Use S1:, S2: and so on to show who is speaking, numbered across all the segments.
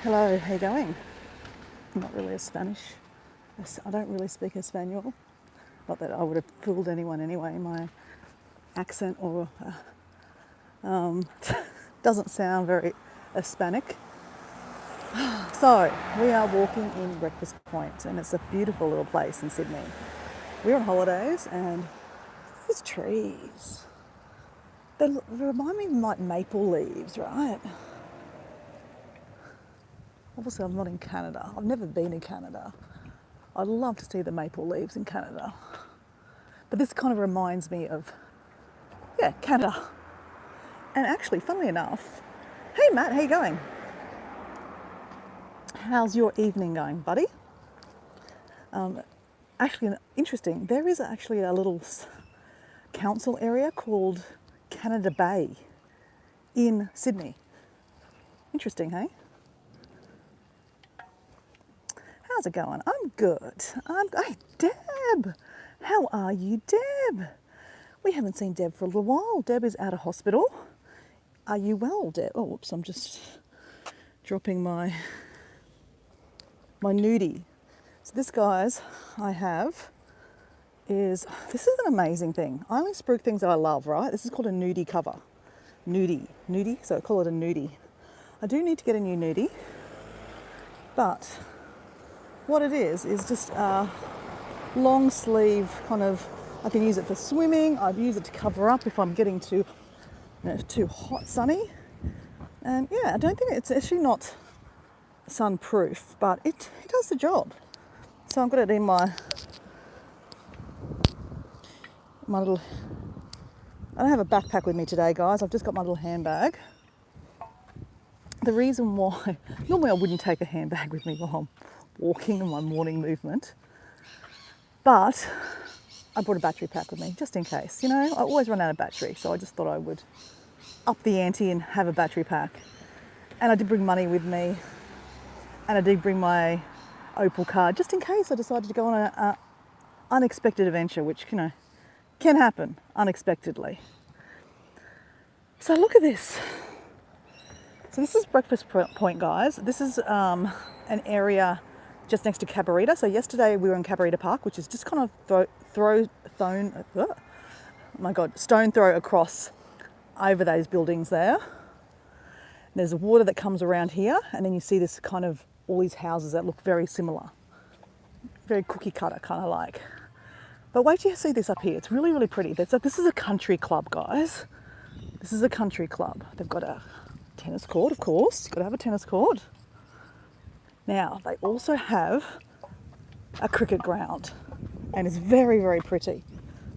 S1: Hello, how you going? I'm not really a Spanish. I don't really speak Espanol. Not that I would have fooled anyone anyway. My accent or doesn't sound very Hispanic. So we are walking in Breakfast Point, and it's a beautiful little place in Sydney. We're on holidays, and there's trees. They remind me of like maple leaves, right? Obviously, I'm not in Canada. I've never been in Canada. I'd love to see the maple leaves in Canada. But this kind of reminds me of, yeah, Canada. And actually, funnily enough, hey Matt, how you going? How's your evening going, buddy? Actually, interesting. There is actually a little council area called Canada Bay in Sydney. Interesting, hey? How's it going? I'm good. Hey, Deb. How are you, Deb? We haven't seen Deb for a little while. Deb is out of hospital. Are you well, Deb? Oh, whoops, I'm just dropping my nudie. So this, guys, this is an amazing thing. I only spruik things that I love, right? This is called a nudie cover. Nudie, so I call it a nudie. I do need to get a new nudie, but what it is just a long sleeve kind of, I can use it for swimming, I'd use it to cover up if I'm getting too hot, sunny. And yeah, I don't think it's actually not sun-proof, but it does the job. So I've got it in my little, I don't have a backpack with me today, guys. I've just got my little handbag. The reason why, normally I wouldn't take a handbag with me while I'm walking in my morning movement, but I brought a battery pack with me just in case. You know, I always run out of battery, so I just thought I would up the ante and have a battery pack. And I did bring money with me, and I did bring my Opal card just in case I decided to go on an unexpected adventure, which, you know, can happen unexpectedly. So look at this. So this is Breakfast Point, guys. This is an area just next to Cabarita. So yesterday we were in Cabarita Park, which is just kind of stone throw across over those buildings there. There's water that comes around here, and then you see this kind of all these houses that look very similar, very cookie cutter kind of like. But wait till you see this up here. It's really, really pretty. This is a country club, guys. This is a country club. They've got a tennis court, of course. You've got to have a tennis court. Now, they also have a cricket ground, and it's very, very pretty.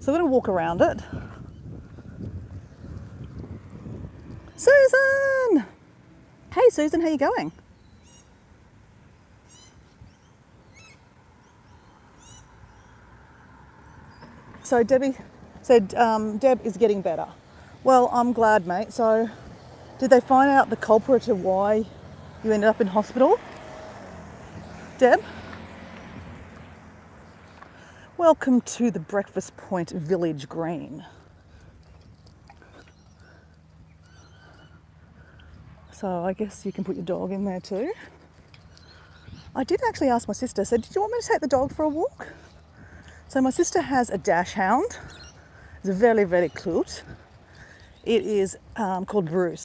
S1: So we're going to walk around it. Susan! Hey, Susan, how you going? So Debbie said Deb is getting better. Well, I'm glad, mate. So did they find out the culprit of why you ended up in hospital? Deb? Welcome to the Breakfast Point Village Green. So I guess you can put your dog in there too. I did actually ask my sister, so did you want me to take the dog for a walk? So my sister has a dachshund. It's very, very cute. It is called Bruce.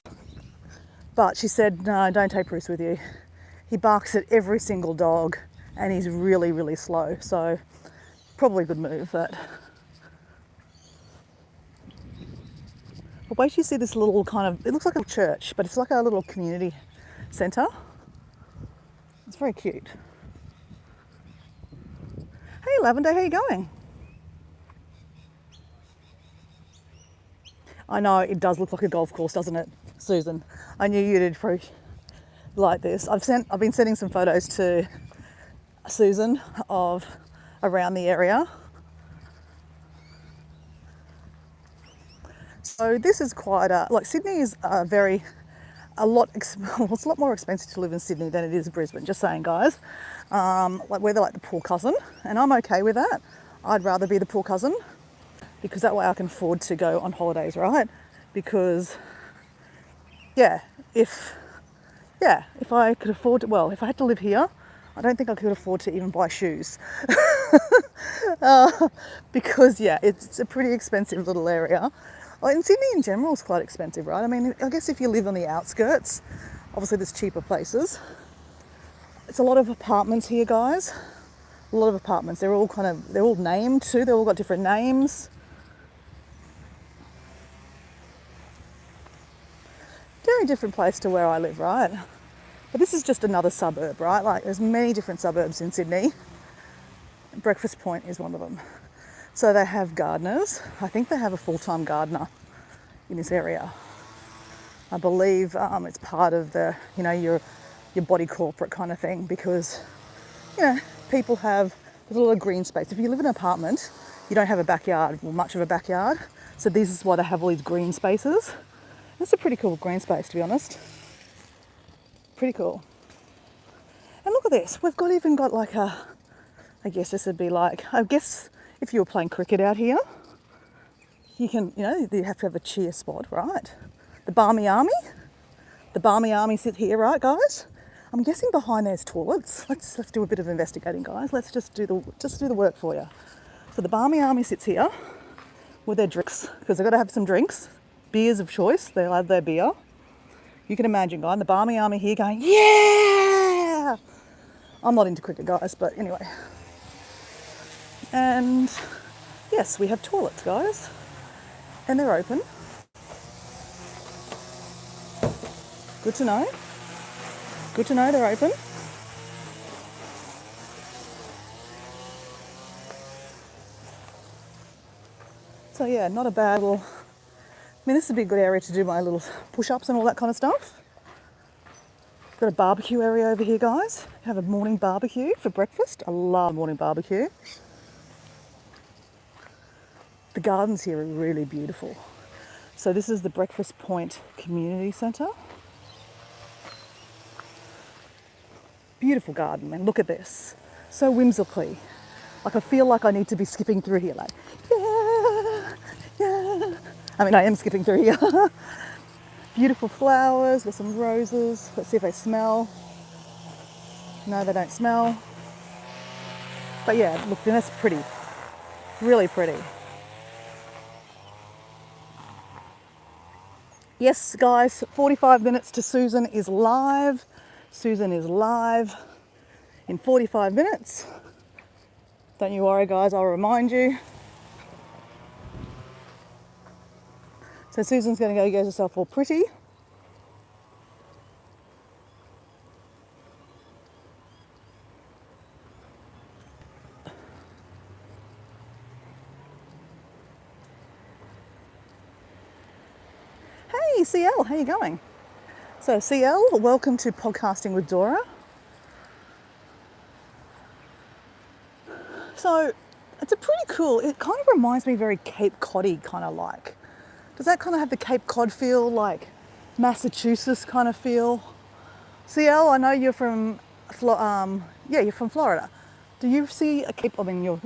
S1: But she said, no, don't take Bruce with you. He barks at every single dog, and he's really, really slow. So probably a good move, but wait till you see this little kind of, it looks like a church, but it's like a little community centre. It's very cute. Hey Lavender, how you going? I know, it does look like a golf course, doesn't it, Susan? I knew you'd probably like this. I've been sending some photos to Susan of around the area. So this is quite like Sydney is it's a lot more expensive to live in Sydney than it is in Brisbane, just saying, guys. Like we're like the poor cousin, and I'm okay with that. I'd rather be the poor cousin, because that way I can afford to go on holidays, right? Because, yeah, if Yeah, if I could afford to, well, if I had to live here, I don't think I could afford to even buy shoes. Because, yeah, it's a pretty expensive little area. Well, in Sydney in general is quite expensive, right? I mean, I guess if you live on the outskirts, obviously there's cheaper places. It's a lot of apartments here, guys. A lot of apartments. They're all named too. They've all got different names. Very different place to where I live, right? But this is just another suburb, right? Like there's many different suburbs in Sydney. Breakfast Point is one of them. So they have gardeners. I think they have a full-time gardener in this area. I believe it's part of the, your body corporate kind of thing because, people have, there's a lot of green space. If you live in an apartment, you don't have a backyard, or much of a backyard. So this is why they have all these green spaces. It's a pretty cool green space, to be honest. Pretty cool. And look at this. We've even got like I guess this would be like, if you were playing cricket out here, you can, you have to have a cheer spot, right? The Barmy Army. The Barmy Army sit here, right, guys? I'm guessing behind there's toilets. Let's do a bit of investigating, guys. Let's just do the work for you. So the Barmy Army sits here with their drinks, because they've got to have some drinks. Beers of choice. They'll have their beer. You can imagine, guys, the Barmy Army here going, yeah! I'm not into cricket, guys, but anyway. And yes, we have toilets, guys. And they're open. Good to know. Good to know they're open. So yeah, not a bad little... I mean, this would be a good area to do my little push-ups and all that kind of stuff. Got a barbecue area over here, guys. Have a morning barbecue for breakfast. I love morning barbecue. The gardens here are really beautiful. So this is the Breakfast Point Community Centre. Beautiful garden, and look at this. So whimsically. Like I feel like I need to be skipping through here, like, yeah, yeah. I mean, I am skipping through here. Beautiful flowers with some roses. Let's see if they smell. No, they don't smell. But yeah, look, that's pretty. Really pretty. Yes, guys, 45 minutes to Susan is live. Susan is live in 45 minutes. Don't you worry, guys, I'll remind you. So Susan's going to go get herself all pretty. Hey, CL, how you going? So CL, welcome to Podcasting with Dora. So it's a pretty cool, it kind of reminds me very Cape Coddy kind of like. Does that kind of have the Cape Cod feel, like Massachusetts kind of feel? CL, I know you're from, you're from Florida. Do you see a Cape, I mean, you're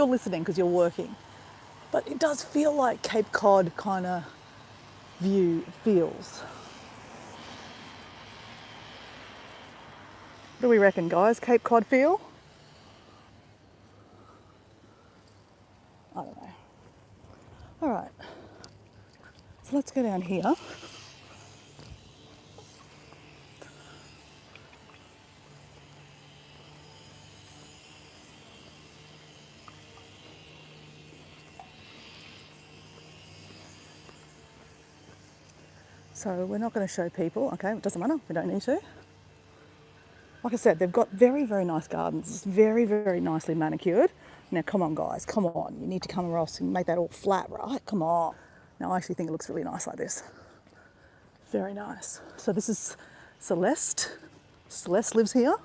S1: listening because you're working. But it does feel like Cape Cod kind of feels. What do we reckon, guys? Cape Cod feel? I don't know. All right. So let's go down here. So we're not going to show people, okay, it doesn't matter, we don't need to. Like I said, they've got very, very nice gardens. It's very, very nicely manicured. Now, come on, guys, come on. You need to come across and make that all flat, right? Come on. Now, I actually think it looks really nice like this. Very nice. So this is Celeste. Celeste lives here.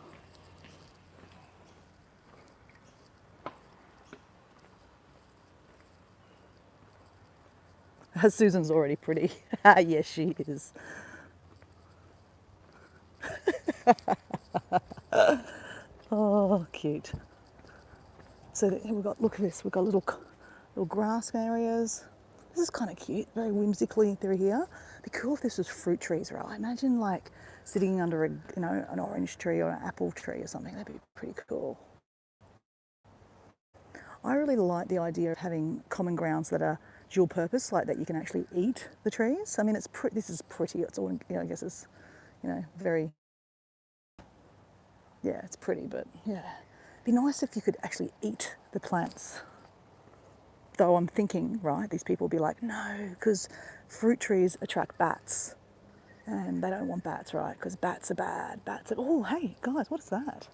S1: Susan's already pretty. Yes, she is. Oh, cute. So we've got, look at this, we've got little grass areas. This is kind of cute, very whimsically through here. It'd be cool if this was fruit trees, right? Imagine like sitting under an orange tree or an apple tree or something. That'd be pretty cool. I really like the idea of having common grounds that are dual purpose, like that you can actually eat the trees. I mean, this is pretty. It's all, I guess it's, very, yeah, it's pretty, but yeah. It'd be nice if you could actually eat the plants. Though I'm thinking, right, these people will be like, no, because fruit trees attract bats. And they don't want bats, right? Because bats are bad. Oh, hey, guys, what is that?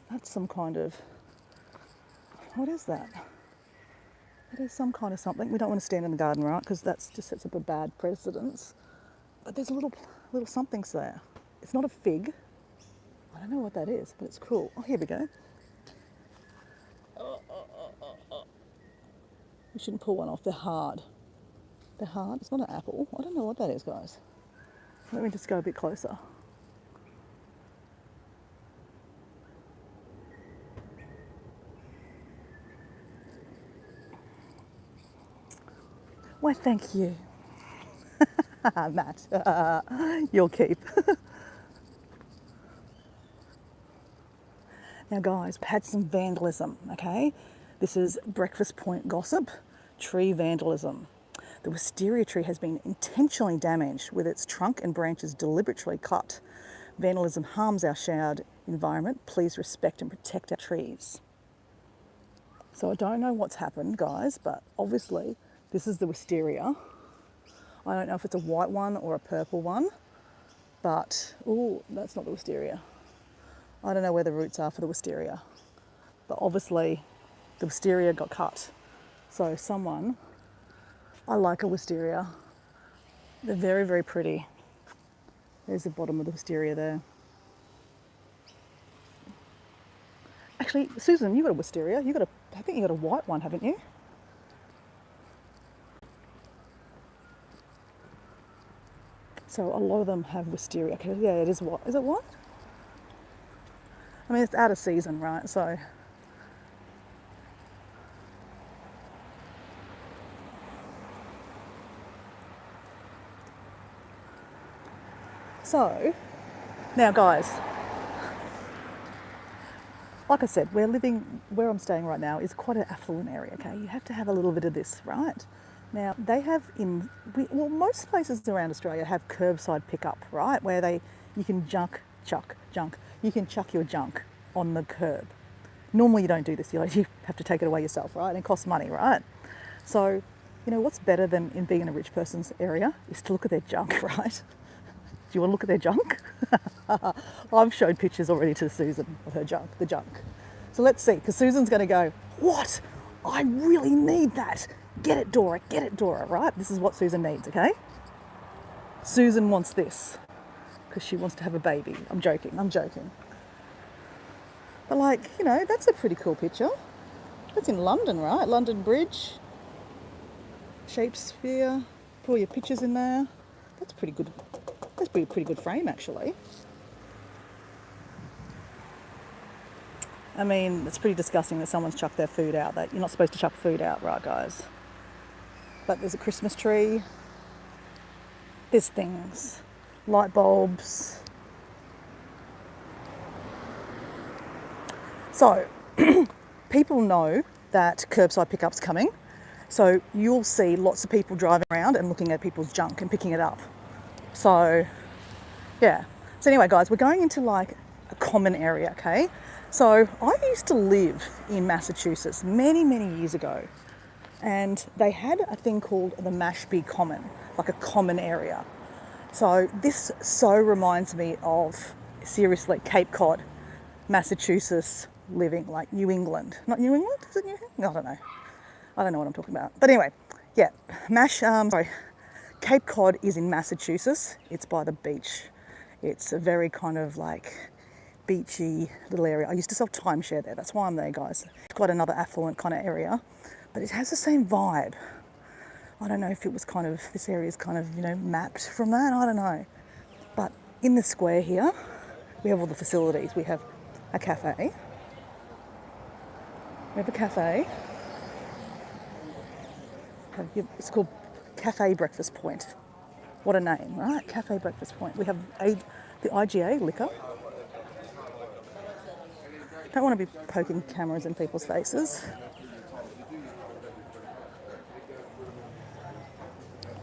S1: That's some kind of, what is that? It is some kind of something. We don't want to stand in the garden, right? Because that just sets up a bad precedence. But there's little somethings there. It's not a fig. I don't know what that is, but it's cool. Oh, here we go. We shouldn't pull one off. They're hard. They're hard. It's not an apple. I don't know what that is, guys. Let me just go a bit closer. Why, thank you. Matt, you'll keep. Now, guys, we've had some vandalism, okay? This is Breakfast Point gossip, tree vandalism. The wisteria tree has been intentionally damaged with its trunk and branches deliberately cut. Vandalism harms our showered environment. Please respect and protect our trees. So I don't know what's happened, guys, but obviously this is the wisteria. I don't know if it's a white one or a purple one, but, oh, that's not the wisteria. I don't know where the roots are for the wisteria, but obviously the wisteria got cut. So I like a wisteria. They're very, very pretty. There's the bottom of the wisteria there. Actually, Susan, you got a wisteria. I think you got a white one, haven't you? So a lot of them have wisteria. Okay, yeah, it is white. Is it white? I mean, it's out of season, right? So now, guys, like I said, where I'm staying right now is quite an affluent area, okay? You have to have a little bit of this, right? Now, they have most places around Australia have curbside pickup, right? Where you can you can chuck your junk on the curb. Normally you don't do this, you have to take it away yourself, right? And it costs money, right? So, what's better than in being in a rich person's area is to look at their junk, right? Do you want to look at their junk? I've showed pictures already to Susan of her junk, the junk. So let's see, because Susan's going to go, what? I really need that. Get it, Dora, right? This is what Susan needs, okay? Susan wants this because she wants to have a baby. I'm joking. But that's a pretty cool picture. That's in London, right? London Bridge, Shakespeare, put all your pictures in there. That's pretty good. That's a pretty good frame, actually. I mean, it's pretty disgusting that someone's chucked their food out. That you're not supposed to chuck food out, right, guys? But there's a Christmas tree. There's things, light bulbs. So, people know that curbside pickup's coming. So you'll see lots of people driving around and looking at people's junk and picking it up. So, yeah. So anyway, guys, we're going into a common area, okay? So I used to live in Massachusetts many, many years ago. And they had a thing called the Mashpee Common, like a common area. So this so reminds me of, seriously, Cape Cod, Massachusetts, living like New England. Not New England? Is it New England? I don't know. I don't know what I'm talking about. But anyway, yeah, Cape Cod is in Massachusetts. It's by the beach. It's a very kind of beachy little area. I used to sell timeshare there. That's why I'm there, guys. It's quite another affluent kind of area, but it has the same vibe. I don't know if it was this area is mapped from that. I don't know. But in the square here, we have all the facilities. We have a cafe. It's called Cafe Breakfast Point. What a name, right? Cafe Breakfast Point. We have the IGA liquor. Don't want to be poking cameras in people's faces.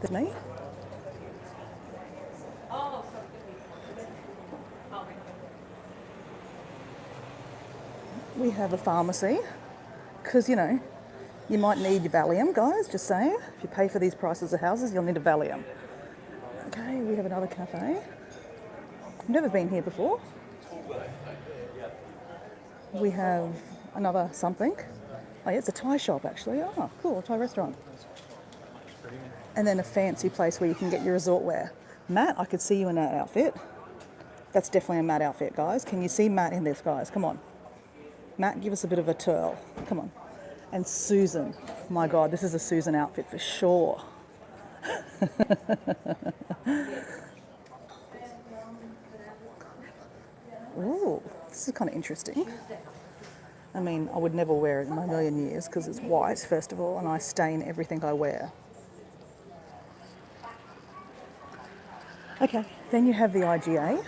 S1: There's me. We have a pharmacy, because, you know, you might need your Valium, guys, just saying. If you pay for these prices of houses, you'll need a Valium. Okay, we have another cafe. I've never been here before. We have another something. Oh yeah, it's a Thai shop actually. Oh, cool, Thai restaurant. And then a fancy place where you can get your resort wear. Matt, I could see you in that outfit. That's definitely a Matt outfit, guys. Can you see Matt in this, guys? Come on. Matt, give us a bit of a twirl. Come on. And Susan. My God, this is a Susan outfit for sure. Ooh, this is kind of interesting. I mean, I would never wear it in my million years because it's white, first of all, and I stain everything I wear. Okay, then you have the IGA.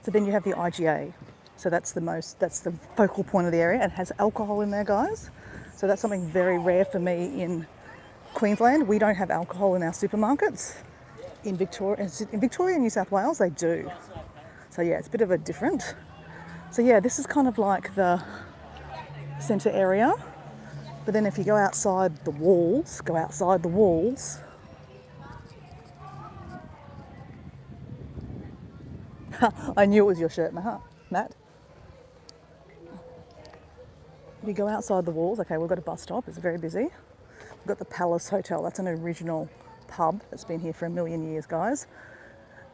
S1: So then you have the IGA. So that's the focal point of the area. It has alcohol in there, guys. So that's something very rare for me in Queensland. We don't have alcohol in our supermarkets. In Victoria and New South Wales, they do. So yeah, it's a bit of a different. So yeah, this is kind of like the centre area. But then if you go outside the walls, I knew it was your shirt, Matt. If you go outside the walls, okay, we've got a bus stop, it's very busy. We've got the Palace Hotel, that's an original pub that's been here for a million years, guys.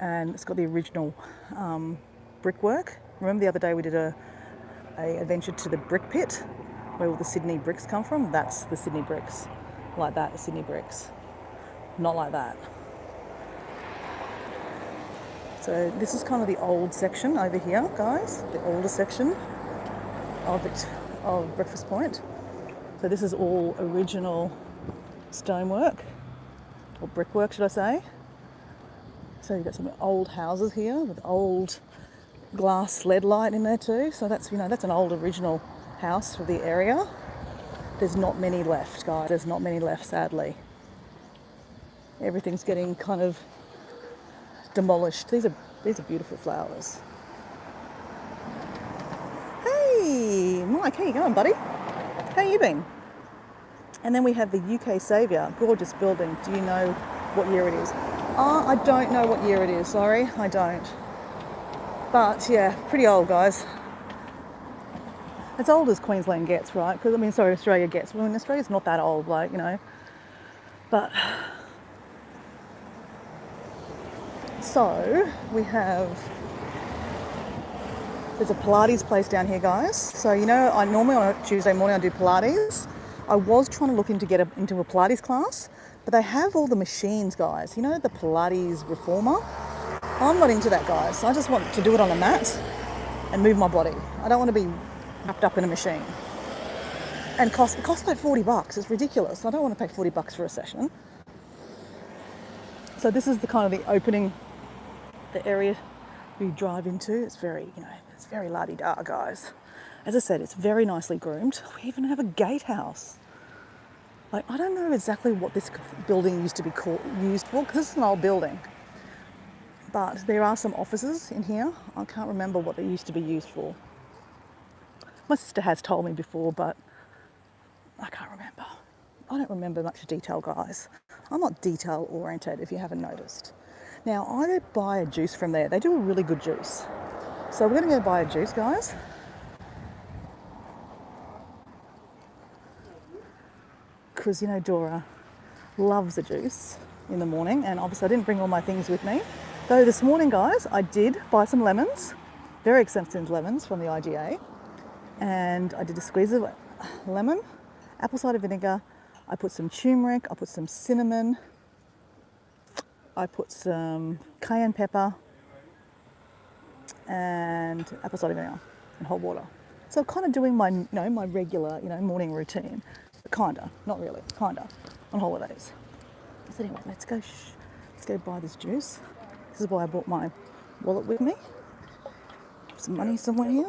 S1: And it's got the original brickwork. Remember the other day we did a adventure to the brick pit, where all the Sydney bricks come from? That's the Sydney bricks. Like that, the Sydney bricks. Not like that. So this is kind of the old section over here, guys. The older section of Breakfast Point. So this is all original stonework, or brickwork, should I say. So you've got some old houses here with old glass lead light in there too. So that's, you know, that's an old original house for the area. There's not many left, guys. There's not many left, sadly. Everything's getting kind of demolished. These are beautiful flowers. Hey, Mike, how you going, buddy? How you been? And then we have the UK Saviour, gorgeous building. Do you know what year it is? I don't know what year it is, sorry, I don't. But yeah, pretty old, guys. As old as Queensland gets, right? Because, I mean, sorry, Australia gets. Well, Australia's not that old, like, you know. But, so, we have, there's a Pilates place down here, guys. So, you know, I normally on a Tuesday morning I do Pilates. I was trying to look into into a Pilates class, but they have all the machines, guys. You know, the Pilates reformer? I'm not into that, guys. I just want to do it on a mat and move my body. I don't want to be wrapped up in a machine. And it costs like $40. It's ridiculous. I don't want to pay $40 for a session. So this is the kind of the opening, the area we drive into. It's very, you know, it's very la-di-da, guys. As I said, it's very nicely groomed. We even have a gatehouse. Like, I don't know exactly what this building used to be used for, because this is an old building. But there are some offices in here. I can't remember what they used to be used for. My sister has told me before, but I can't remember. I don't remember much detail, guys. I'm not detail oriented, if you haven't noticed. Now, I buy a juice from there. They do a really good juice. So we're going to go buy a juice, guys. Because, you know, Dora loves a juice in the morning, and obviously I didn't bring all my things with me. Though this morning, guys, I did buy some lemons, very expensive lemons from the IGA, and I did a squeeze of lemon, apple cider vinegar, I put some turmeric, I put some cinnamon, I put some cayenne pepper, and apple cider vinegar and hot water. So I'm kind of doing my, you know, my regular, you know, morning routine. Kinda, not really, kinda, on holidays. So anyway, let's go buy this juice. This is why I brought my wallet with me. Some money somewhere here.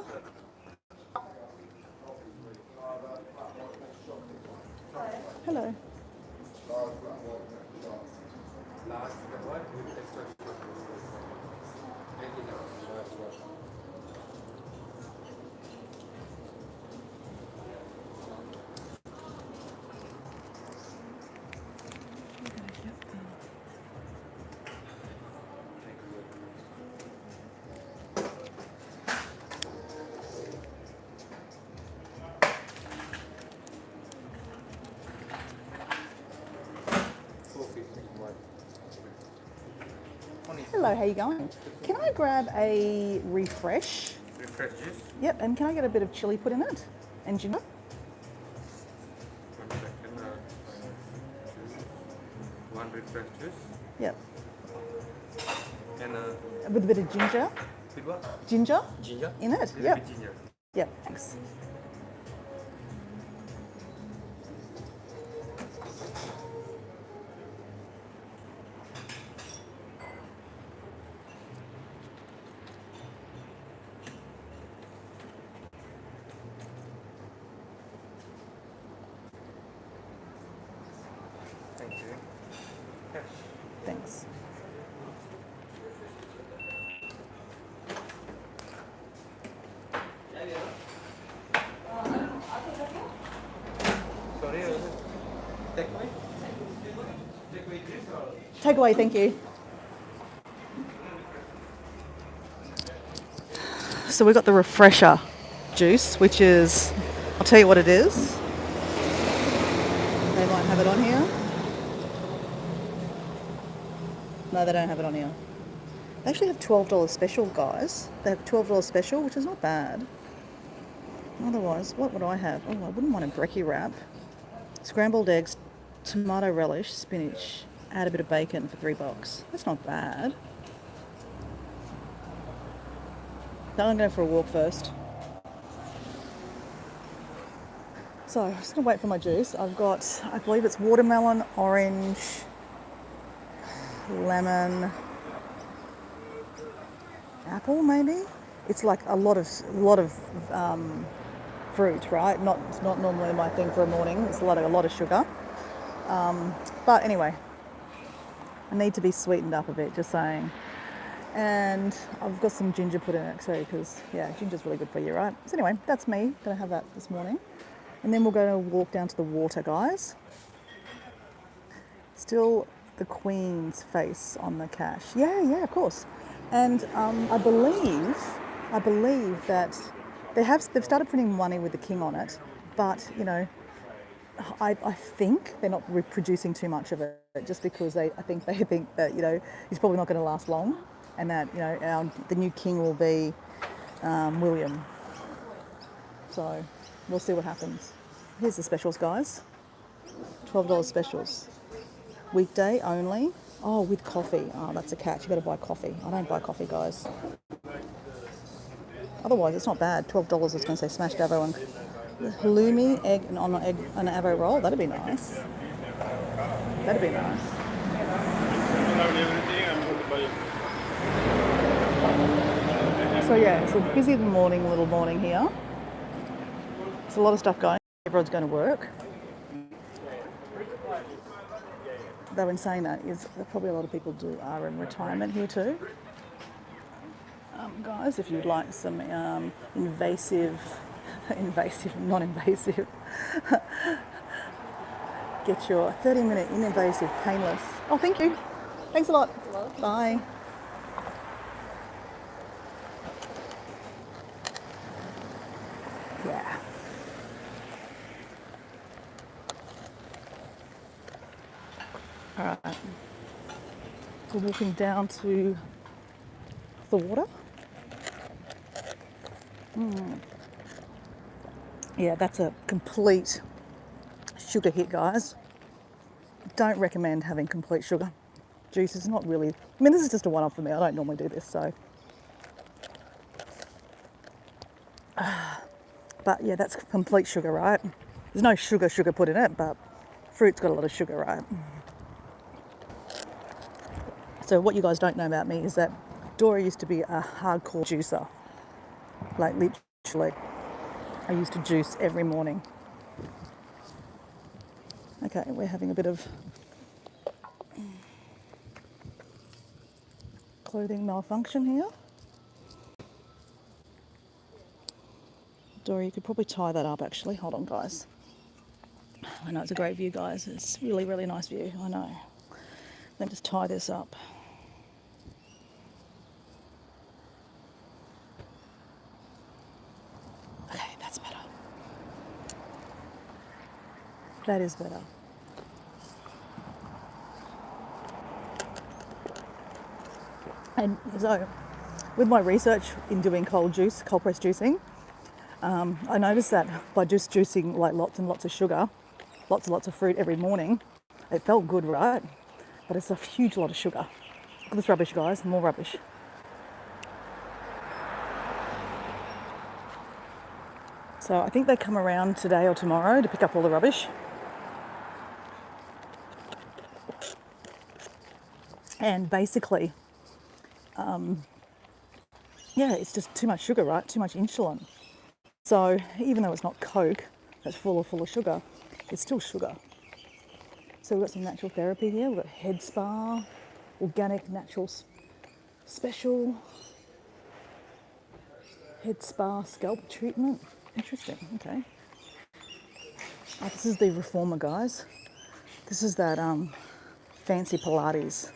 S1: Hello. Hello, how you going? Can I grab a refresh?
S2: Refresh juice.
S1: Yep, and can I get a bit of chili put in it? And ginger?
S2: 1 second. One refresh juice.
S1: Yep.
S2: And
S1: With a bit of ginger?
S2: with what?
S1: Ginger?
S2: Ginger.
S1: In it?
S2: Little
S1: Yep.
S2: bit ginger.
S1: Yep, thanks.
S2: Thank you. Cash.
S1: Thanks.
S2: Sorry. Take away.
S1: Take away, thank you. So we got the refresher juice, which is, I'll tell you what it is. They might have it on here. No, they don't have it on here. They actually have $12 special, guys. They have $12 special, which is not bad. Otherwise, what would I have? Oh, I wouldn't want a brekkie wrap. Scrambled eggs, tomato relish, spinach. Add a bit of bacon for $3. That's not bad. Now I'm going for a walk first. So I'm just going to wait for my juice. I've got, I believe it's watermelon, orange, lemon, apple maybe. It's like a lot of fruit, right? It's not normally my thing for a morning. It's a lot of sugar. But anyway, I need to be sweetened up a bit, just saying. And I've got some ginger put in it too, because yeah, ginger's really good for you, right? So anyway, that's me. Gonna have that this morning. And then we're going to walk down to the water, guys. Still the Queen's face on the cash. Yeah, of course. And I believe that they've started printing money with the King on it, but you know, I think they're not reproducing too much of it, just because they think that, you know, he's probably not going to last long, and that, you know, the new king will be William. So we'll see what happens. Here's the specials, guys. $12 specials. Weekday only. Oh, with coffee. Oh, that's a catch. You got to buy coffee. I don't buy coffee, guys. Otherwise, it's not bad. $12. I was going to say smashed avo and halloumi, egg and on an avo roll. That'd be nice. That'd be nice. So yeah, it's a busy little morning here. There's a lot of stuff going. Everyone's going to work. Though in saying that, probably a lot of people are in retirement here too. Guys, if you'd like some non-invasive, get your 30-minute invasive painless. Oh, thank you. Thanks a lot. Bye. Yeah. All right. We're walking down to the water. Yeah, that's a complete sugar hit, guys. Don't recommend having complete sugar. Juice is not really, I mean, this is just a one-off for me. I don't normally do this, so. But yeah, that's complete sugar, right? There's no sugar put in it, but fruit's got a lot of sugar, right? So what you guys don't know about me is that Dora used to be a hardcore juicer. Like literally, I used to juice every morning. Okay, we're having a bit of clothing malfunction here. Dora, you could probably tie that up actually. Hold on, guys. I know it's a great view, guys. It's really, really nice view. I know. Let me just tie this up. Okay, that's better. That is better. And so, with my research in doing cold press juicing, I noticed that by just juicing like lots and lots of sugar, lots and lots of fruit every morning, it felt good, right? But it's a huge lot of sugar. Look at this rubbish, guys, more rubbish. So I think they come around today or tomorrow to pick up all the rubbish. And basically, yeah, it's just too much sugar, right? Too much insulin. So even though it's not Coke that's full of sugar, it's still sugar. So we've got some natural therapy here. We've got head spa, organic natural special, head spa scalp treatment. Interesting, okay. Oh, this is the reformer, guys. This is that fancy Pilates.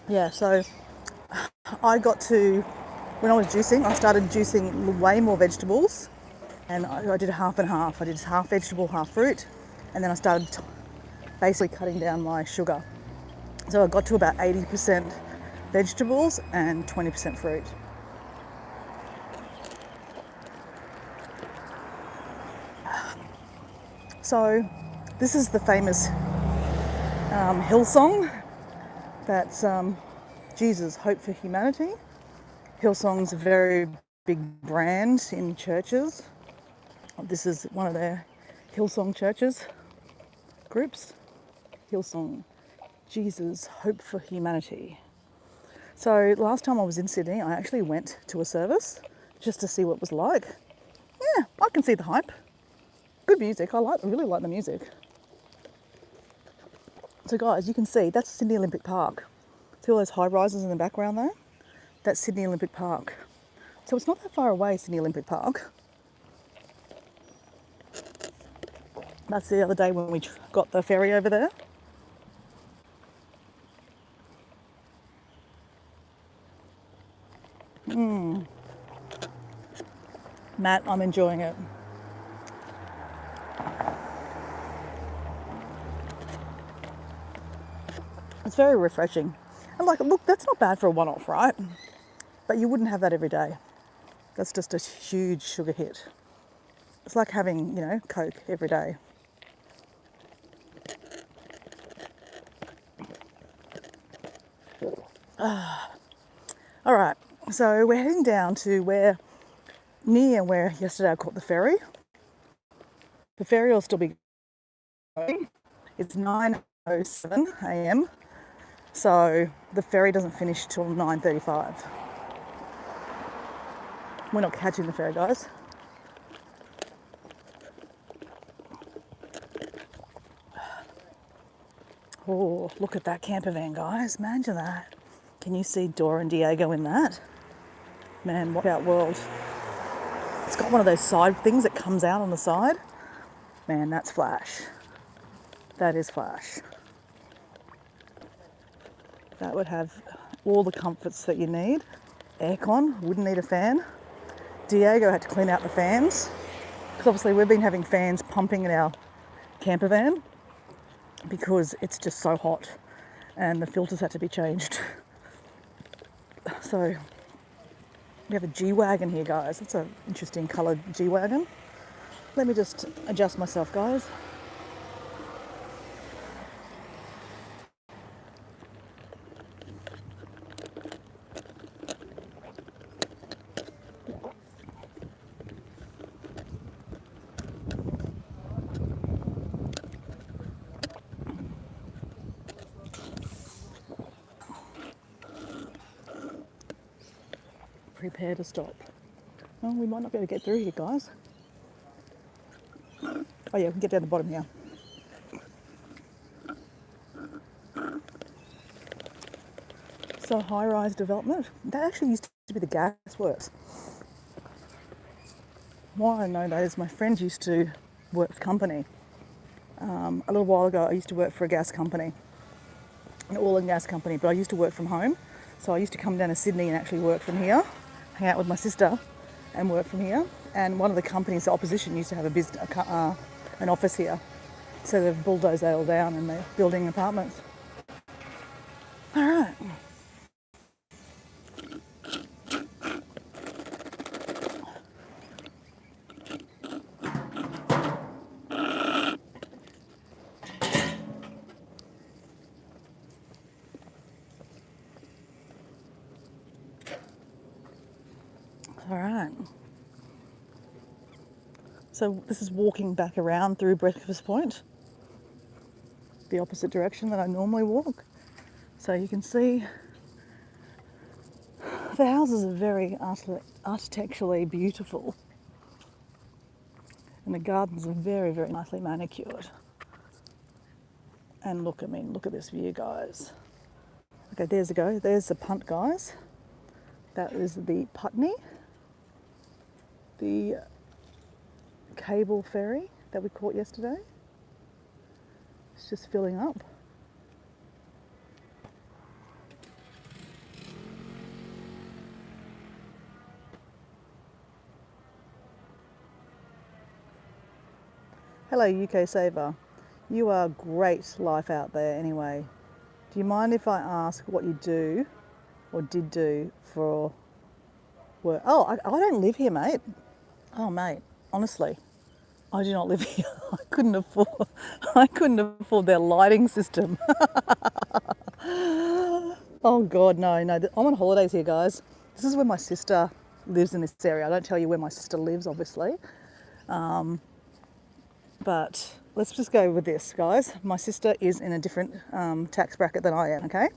S1: Yeah, so I got to, when I was juicing, I started juicing way more vegetables, and I did half and half. I did half vegetable, half fruit, and then I started basically cutting down my sugar. So I got to about 80% vegetables and 20% fruit. So this is the famous Hillsong. That's Jesus, Hope for Humanity. Hillsong's a very big brand in churches. This is one of their Hillsong churches groups. Hillsong, Jesus, Hope for Humanity. So last time I was in Sydney, I actually went to a service just to see what it was like. Yeah, I can see the hype. Good music. I really like the music. So guys, you can see that's Sydney Olympic Park. See all those high rises in the background there? That's Sydney Olympic Park. So it's not that far away, Sydney Olympic Park. That's the other day when we got the ferry over there. Matt, I'm enjoying it. It's very refreshing. And like, look, that's not bad for a one-off, right? But you wouldn't have that every day. That's just a huge sugar hit. It's like having, Coke every day. All right, so we're heading down to near where yesterday I caught the ferry. The ferry will still be going. It's 9:07 a.m. So the ferry doesn't finish till 9:35. We're not catching the ferry, guys. Oh, look at that camper van, guys. Imagine that. Can you see Dora and Diego in that? Man, what about world? It's got one of those side things that comes out on the side. Man, that's flash. That is flash. That would have all the comforts that you need. Aircon, wouldn't need a fan. Diego had to clean out the fans because obviously we've been having fans pumping in our camper van because it's just so hot and the filters had to be changed. So we have a G-Wagon here, guys. It's an interesting coloured G-Wagon. Let me just adjust myself, guys. prepare to stop. Well, we might not be able to get through here, guys. Oh yeah, we can get down the bottom here. So high-rise development. That actually used to be the gas works. Why I know that is my friend used to work for a company. A little while ago, I used to work for a gas company, an oil and gas company, but I used to work from home. So I used to come down to Sydney and actually work from here, hang out with my sister and work from here. And one of the companies, the opposition, used to have an office here. So they've bulldozed that all down and they're building apartments. All right. All right. So this is walking back around through Breakfast Point, the opposite direction that I normally walk. So you can see the houses are very architecturally beautiful, and the gardens are very, very nicely manicured. And look, I mean, look at this view, guys. Okay, there's a go. There's the punt, guys. That is the Putney, the cable ferry that we caught yesterday. It's just filling up. Hello, UK Saver. You are great life out there anyway. Do you mind if I ask what you do or did do for work? Oh, I don't live here, mate. Oh, mate, honestly, I do not live here. I couldn't afford their lighting system. Oh God, no. I'm on holidays here, guys. This is where my sister lives in this area. I don't tell you where my sister lives, obviously. But let's just go with this, guys. My sister is in a different tax bracket than I am, okay?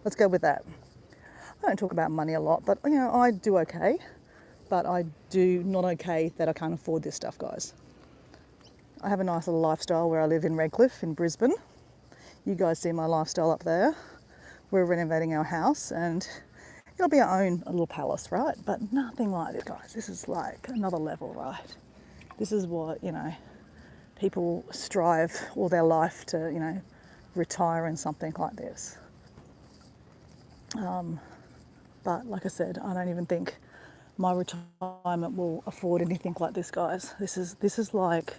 S1: Let's go with that. I don't talk about money a lot, but you know, I do okay. But I do not okay that I can't afford this stuff, guys. I have a nice little lifestyle where I live in Redcliffe in Brisbane. You guys see my lifestyle up there. We're renovating our house and it'll be our own little palace, right? But nothing like this, guys. This is like another level, right? This is what, you know, people strive all their life to, you know, retire in something like this. But like I said, I don't even think my retirement will afford anything like this, guys. This is like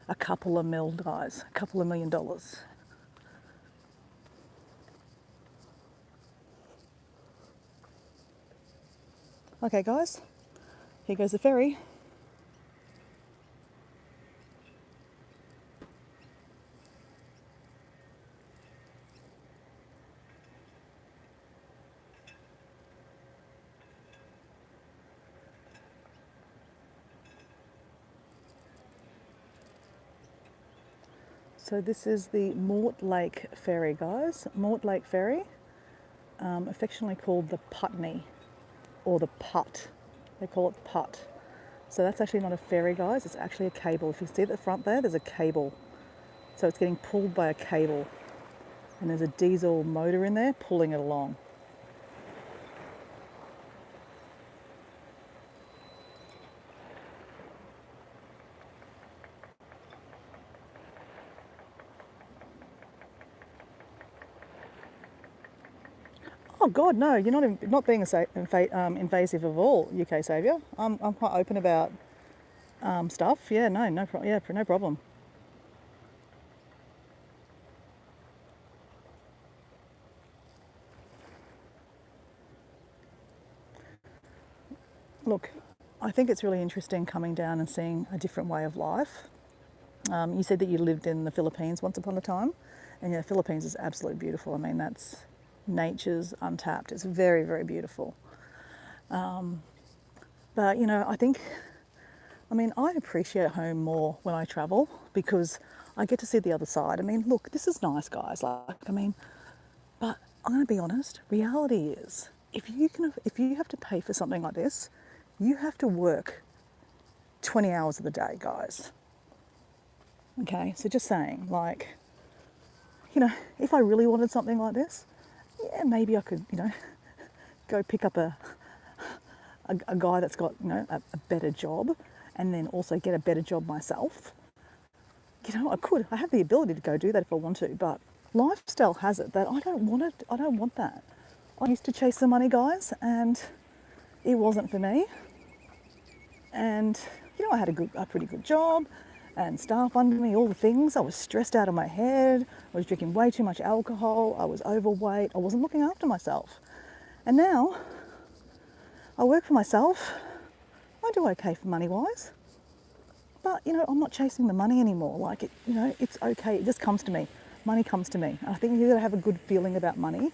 S1: a couple of mil, guys, a couple of $1 million. Okay, guys, here goes the ferry. So this is the Mortlake Ferry, guys. Mortlake Ferry, affectionately called the Putney, or the Putt. They call it Putt. So that's actually not a ferry, guys. It's actually a cable. If you see at the front there, there's a cable. So it's getting pulled by a cable. And there's a diesel motor in there pulling it along. Oh God, no! You're not being invasive of all, UK Saviour. I'm quite open about stuff. Yeah, no problem. Look, I think it's really interesting coming down and seeing a different way of life. You said that you lived in the Philippines once upon a time, and yeah, the Philippines is absolutely beautiful. I mean, that's nature's untapped. It's very, very beautiful. But you know, I appreciate home more when I travel because I get to see the other side. I mean, look, this is nice, guys. But I'm going to be honest. Reality is, if you have to pay for something like this, You have to work 20 hours of the day, guys. Okay, so just saying, like, you know, if I really wanted something like this, yeah, maybe I could, you know, go pick up a guy that's got, you know, a better job, and then also get a better job myself. You know, I could. I have the ability to go do that if I want to, but lifestyle has it that I don't want it. I don't want that. I used to chase the money, guys, and it wasn't for me. And you know, I had a pretty good job, and staff under me, all the things. I was stressed out of my head. I was drinking way too much alcohol. I was overweight. I wasn't looking after myself. And now I work for myself. I do okay for money wise. But, you know, I'm not chasing the money anymore. Like, you know, it's okay. It just comes to me. Money comes to me. And I think you've got to have a good feeling about money.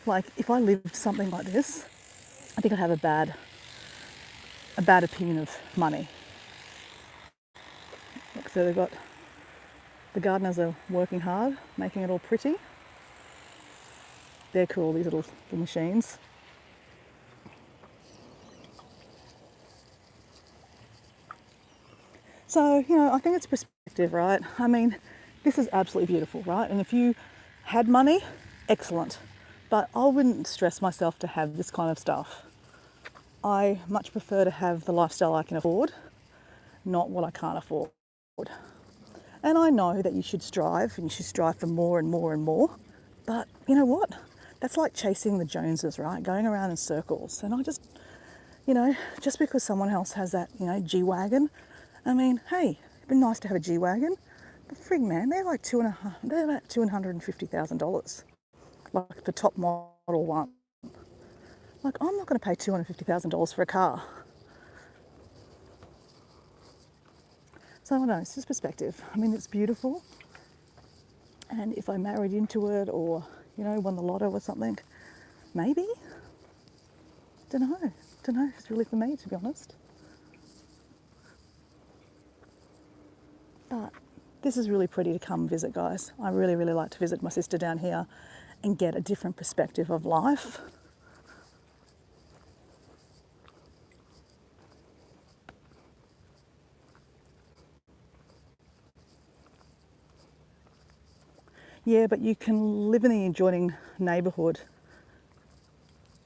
S1: Like, if I lived something like this, I think I'd have a bad opinion of money. Look, so they've got, the gardeners are working hard, making it all pretty. They're cool, these little machines. So, you know, I think it's perspective, right? I mean, this is absolutely beautiful, right? And if you had money, excellent. But I wouldn't stress myself to have this kind of stuff. I much prefer to have the lifestyle I can afford, not what I can't afford. And I know that you should strive, and you should strive for more and more and more. But you know what? That's like chasing the Joneses, right? Going around in circles. And I just, you know, just because someone else has that, you know, G-Wagon, I mean, hey, it'd be nice to have a G-Wagon. But frig, man, they're like they're about $250,000. Like the top model one. Like, I'm not going to pay $250,000 for a car. So I don't know, it's just perspective. I mean, it's beautiful. And if I married into it, or, you know, won the lotto or something, maybe. Don't know if it's really for me, to be honest. But this is really pretty to come visit, guys. I really, really like to visit my sister down here and get a different perspective of life. Yeah, but you can live in the adjoining neighbourhood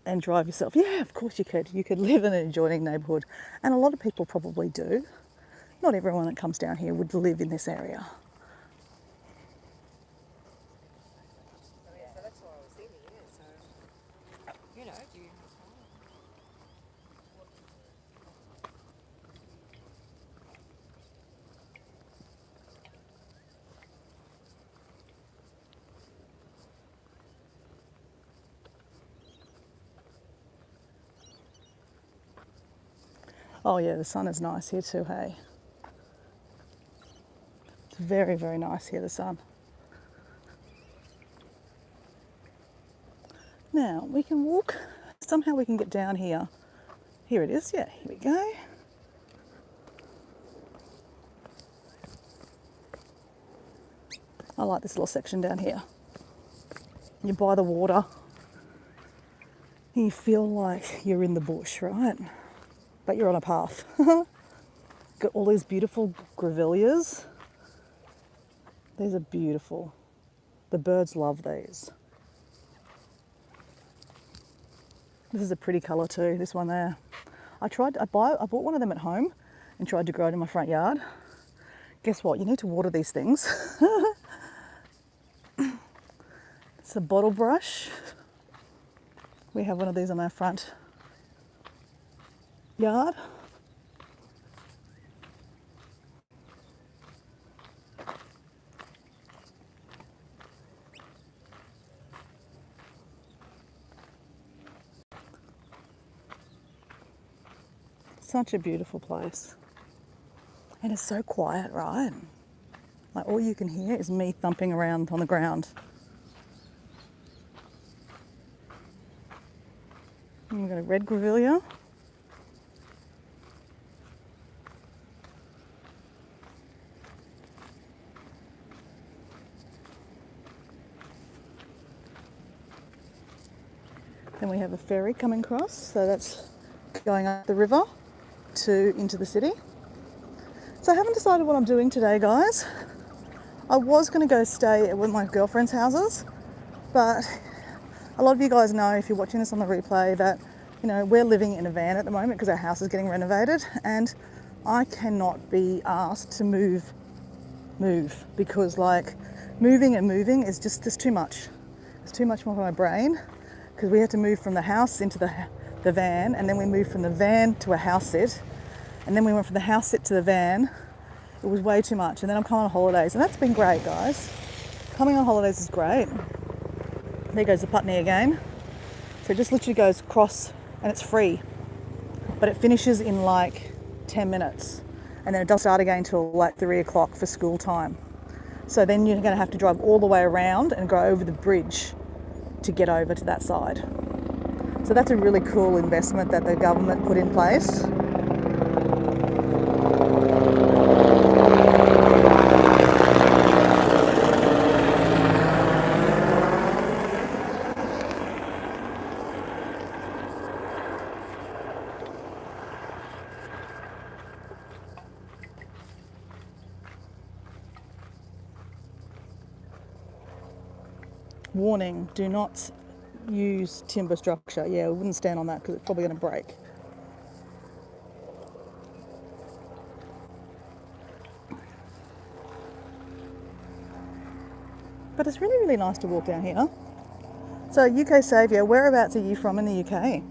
S1: and drive yourself. Yeah, of course you could. You could live in an adjoining neighbourhood. And a lot of people probably do. Not everyone that comes down here would live in this area.
S3: So that's why I was thinking, yeah, so, you know, do you...
S1: Oh yeah, the sun is nice here too, hey? It's very, very nice here, the sun. Now, we can walk, somehow we can get down here. Here it is, yeah, here we go. I like this little section down here. You're by the water. You feel like you're in the bush, right? But you're on a path. Got all these beautiful grevilleas. These are beautiful. The birds love these. This is a pretty colour too, this one there. I bought one of them at home and tried to grow it in my front yard. Guess what? You need to water these things. It's a bottle brush. We have one of these on our front yard. Such a beautiful place. And it's so quiet, right? Like, all you can hear is me thumping around on the ground. And we've got a red grevillea. Then we have a ferry coming across, so that's going up the river. into the city. So I haven't decided what I'm doing today, guys. I was going to go stay at one of my girlfriend's houses, but a lot of you guys know, if you're watching this on the replay, that we're living in a van at the moment because our house is getting renovated, and I cannot be asked to move because moving and moving is just too much. It's too much more for my brain, because we had to move from the house into the van, and then we moved from the van to a house sit, and then we went from the house sit to the van. It was way too much. And then I'm coming on holidays, and that's been great, guys. Coming on holidays is great. There goes the Putney again. So it just literally goes across, and it's free, but it finishes in 10 minutes, and then it doesn't start again till 3 o'clock for school time. So then you're going to have to drive all the way around and go over the bridge to get over to that side. So that's a really cool investment that the government put in place. Warning, do not use timber structure. Yeah, we wouldn't stand on that because it's probably going to break. But it's really, really nice to walk down here. So UK Saviour, whereabouts are you from in the UK?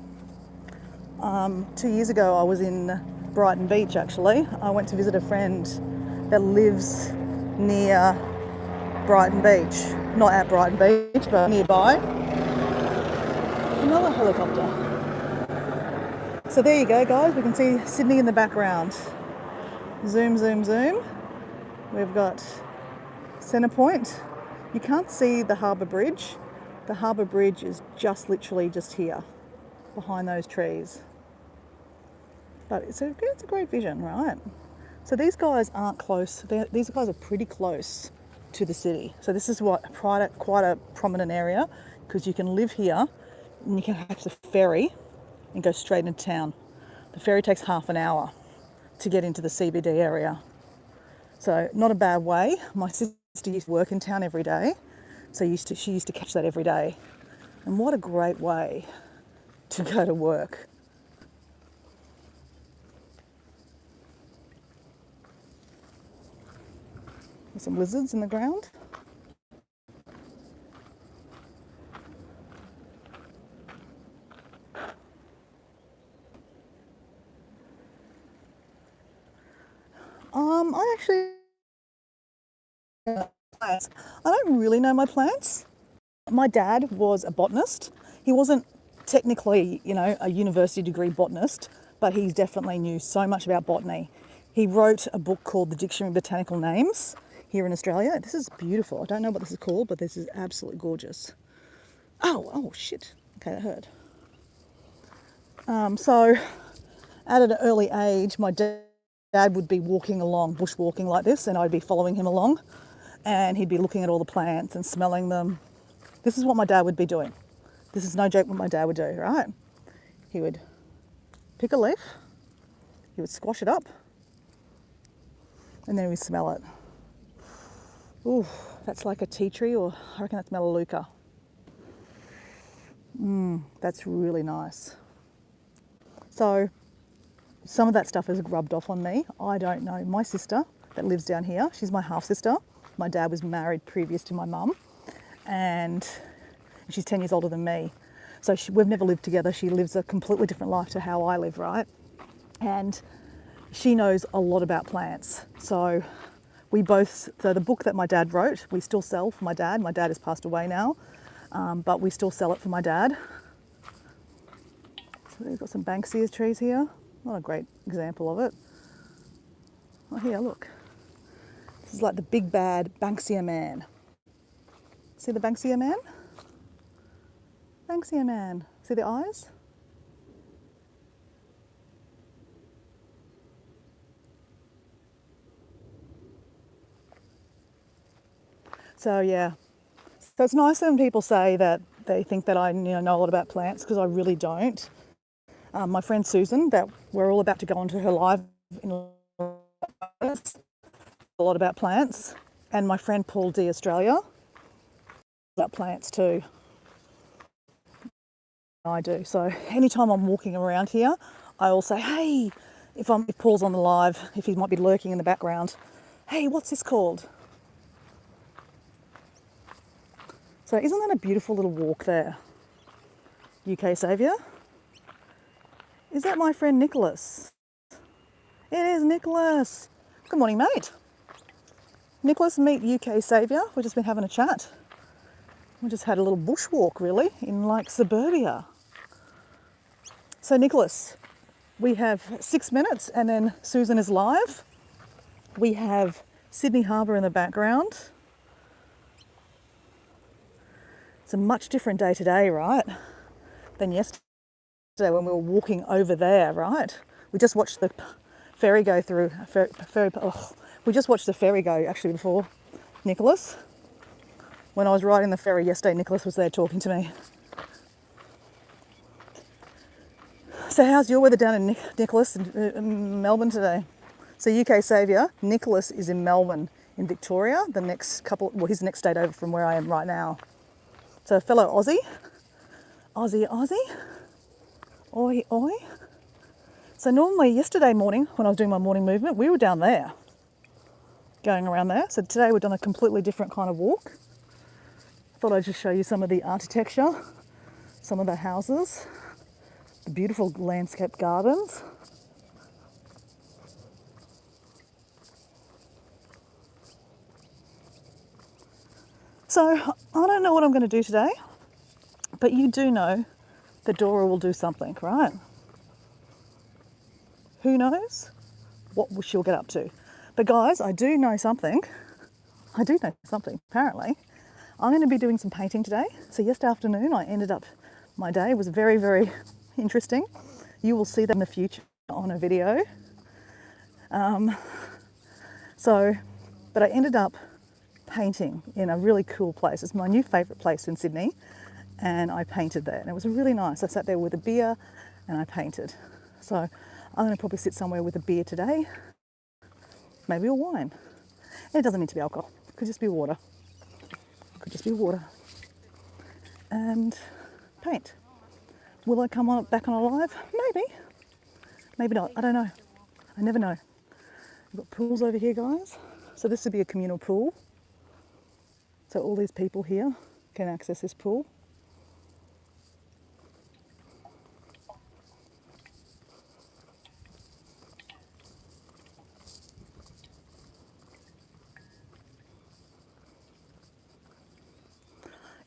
S1: 2 years ago I was in Brighton Beach, actually. I went to visit a friend that lives near Brighton Beach. Not at Brighton Beach, but nearby. Another helicopter. So there you go, guys. We can see Sydney in the background. Zoom, zoom, zoom. We've got Centre Point. You can't see the Harbour Bridge. The Harbour Bridge is just literally just here, behind those trees. But it's a great vision, right? So these guys aren't close. These guys are pretty close to the city. So this is quite a prominent area, because you can live here and you can catch the ferry and go straight into town. The ferry takes half an hour to get into the CBD area. So not a bad way. My sister used to work in town every day, so she used to catch that every day. And what a great way to go to work. There's some lizards in the ground. Plants. I don't really know my plants. My dad was a botanist. He wasn't technically, a university degree botanist, but he definitely knew so much about botany. He wrote a book called The Dictionary of Botanical Names here in Australia. This is beautiful. I don't know what this is called, but this is absolutely gorgeous. Oh shit. Okay, that hurt. So at an early age, my dad would be walking along, bushwalking like this, and I'd be following him along, and he'd be looking at all the plants and smelling them. This is what my dad would be doing. This is no joke what my dad would do, right? He would pick a leaf, he would squash it up, and then he would smell it. Ooh, that's like a tea tree, or I reckon that's Melaleuca. That's really nice. So some of that stuff has rubbed off on me. I don't know. My sister that lives down here, she's my half sister. My dad was married previous to my mum, and she's 10 years older than me. So we've never lived together. She lives a completely different life to how I live, right? And she knows a lot about plants. So the book that my dad wrote, we still sell for my dad. My dad has passed away now, but we still sell it for my dad. So we've got some Banksia trees here. Not a great example of it. Oh, here, look. This is like the big bad Banksia man. See the Banksia man? Banksia man. See the eyes? So yeah. So it's nice when people say that they think that I know a lot about plants, because I really don't. my friend Susan, that we're all about to go onto her live in a lot about plants, and my friend Paul D Australia about plants too. I do. So anytime I'm walking around here, I will say, hey, if Paul's on the live, if he might be lurking in the background, hey, what's this called? So isn't that a beautiful little walk there? UK Saviour? Is that my friend Nicholas? It is Nicholas. Good morning, mate. Nicholas, meet UK Saviour. We've just been having a chat. We just had a little bushwalk, really, in like suburbia. So Nicholas, we have 6 minutes and then Susan is live. We have Sydney Harbour in the background. It's a much different day today, right, than yesterday when we were walking over there, right? We just watched the ferry go through. We just watched the ferry go actually before Nicholas. When I was riding the ferry yesterday, Nicholas was there talking to me. So how's your weather down in Nicholas, in Melbourne today? So UK Saviour, Nicholas is in Melbourne in Victoria, his next state over from where I am right now. So fellow Aussie, oi, oi. So normally yesterday morning when I was doing my morning movement, we were down there, going around there. So today we've done a completely different kind of walk. I thought I'd just show you some of the architecture, some of the houses, the beautiful landscape gardens. So I don't know what I'm going to do today, but you do know that Dora will do something, right? Who knows what she'll get up to? But guys, I do know something. Apparently. I'm going to be doing some painting today. So yesterday afternoon, my day was very, very interesting. You will see that in the future on a video. But I ended up painting in a really cool place. It's my new favourite place in Sydney, and I painted there, and it was really nice. I sat there with a beer and I painted. So I'm going to probably sit somewhere with a beer today, maybe a wine. And it doesn't need to be alcohol. It could just be water. And paint. Will I come back on a live? Maybe not. I don't know. I never know. We've got pools over here, guys. So this would be a communal pool. So all these people here can access this pool.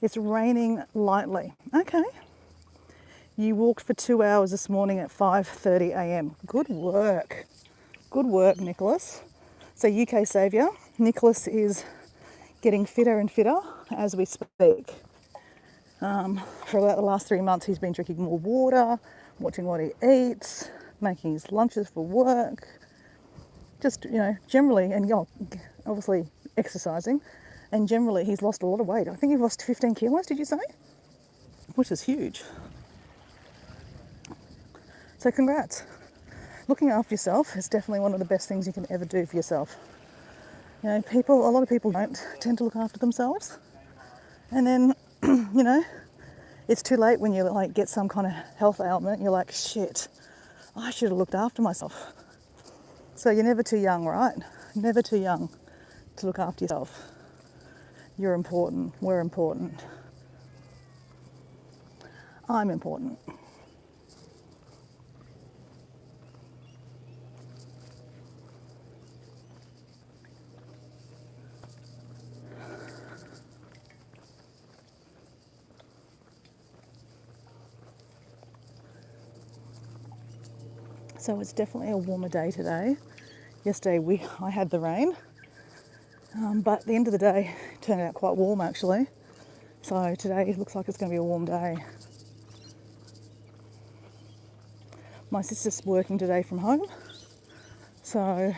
S1: It's raining lightly. Okay. You walked for 2 hours this morning at 5:30 a.m. Good work. Good work, Nicholas. So UK Saviour, Nicholas is getting fitter and fitter as we speak. For about the last 3 months, he's been drinking more water, watching what he eats, making his lunches for work, just, generally, and obviously exercising. And generally, he's lost a lot of weight. I think he lost 15 kilos, did you say? Which is huge. So congrats. Looking after yourself is definitely one of the best things you can ever do for yourself. A lot of people don't tend to look after themselves. And then, it's too late when you get some kind of health ailment. You're like, shit, I should have looked after myself. So you're never too young, right? Never too young to look after yourself. You're important. We're important. I'm important. So it's definitely a warmer day today. Yesterday I had the rain, but at the end of the day it turned out quite warm actually. So today it looks like it's going to be a warm day. My sister's working today from home, so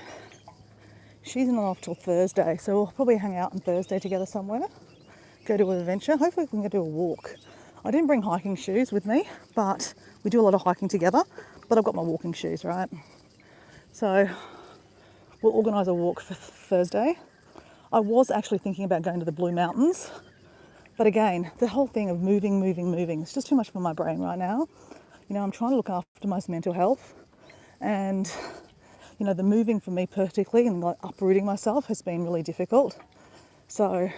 S1: she's not off till Thursday. So we'll probably hang out on Thursday together somewhere, go to an adventure. Hopefully we can go do a walk. I didn't bring hiking shoes with me, but We do a lot of hiking together, but I've got my walking shoes, right? So we'll organise a walk for Thursday. I was actually thinking about going to the Blue Mountains, but again, the whole thing of moving, it's just too much for my brain right now. You know, I'm trying to look after my mental health, and you know, the moving for me particularly and like uprooting myself has been really difficult. So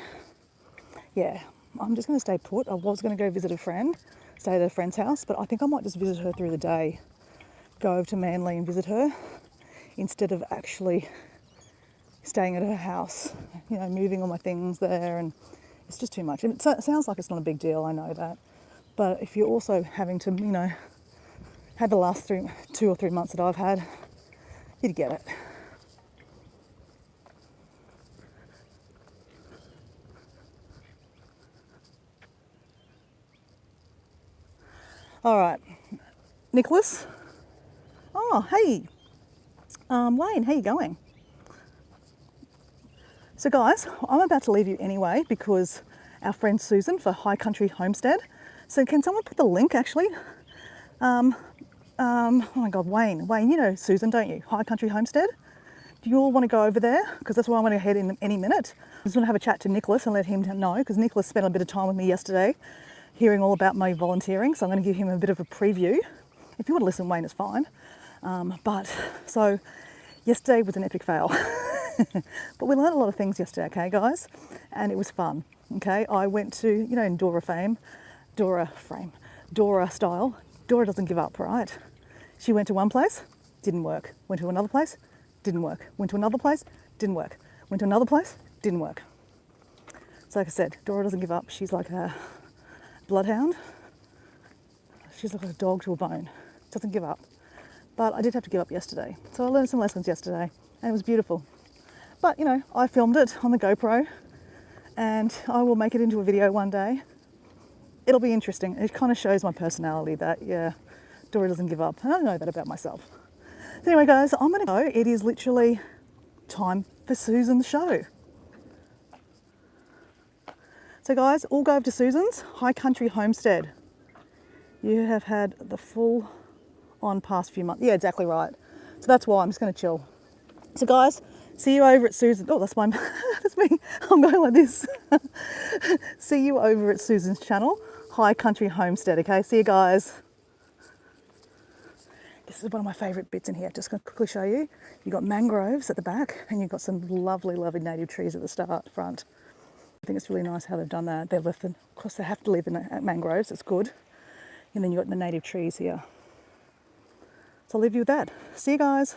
S1: yeah, I'm just going to stay put. I was going to go visit a friend, stay at a friend's house, but I think I might just visit her through the day, go over to Manly and visit her instead of actually staying at her house, you know, moving all my things there, and it's just too much. It sounds like it's not a big deal, I know that, but if you're also having to, you know, have the last 2 or 3 months that I've had, you'd get it. All right, Nicholas. Oh, hey, Wayne, how you going? So guys, I'm about to leave you anyway because our friend Susan for High Country Homestead. So can someone put the link actually? Oh my God, Wayne, you know Susan, don't you? High Country Homestead. Do you all want to go over there? Because that's where I'm going to head in any minute. I just want to have a chat to Nicholas and let him know, because Nicholas spent a bit of time with me yesterday hearing all about my volunteering. So I'm going to give him a bit of a preview. If you want to listen, Wayne, it's fine. So yesterday was an epic fail. But we learned a lot of things yesterday, okay, guys? And it was fun, okay? I went to, you know, in Dora style, Dora doesn't give up, right? She went to one place, didn't work. Went to another place, didn't work. Went to another place, didn't work. Went to another place, didn't work. So like I said, Dora doesn't give up. She's like a bloodhound. She's like a dog to a bone. Doesn't give up. But I did have to give up yesterday. So I learned some lessons yesterday and it was beautiful. But, you know, I filmed it on the GoPro and I will make it into a video one day. It'll be interesting. It kind of shows my personality that, yeah, Dora doesn't give up. And I know that about myself. So anyway, guys, I'm going to go. It is literally time for Susan's show. So guys, all go over to Susan's High Country Homestead. You have had the full on past few months. Yeah, exactly right. So that's why I'm just going to chill. So guys, see you over at Susan. Oh, that's that's me. I'm going like this. See you over at Susan's channel, High Country Homestead. Okay, see you guys. This is one of my favourite bits in here. Just going to quickly show you. You've got mangroves at the back, and you've got some lovely, lovely native trees at the front. I think it's really nice how they've done that. They've left them. Of course, they have to live in mangroves. It's good. And then you've got the native trees here. So I'll leave you with that. See you guys.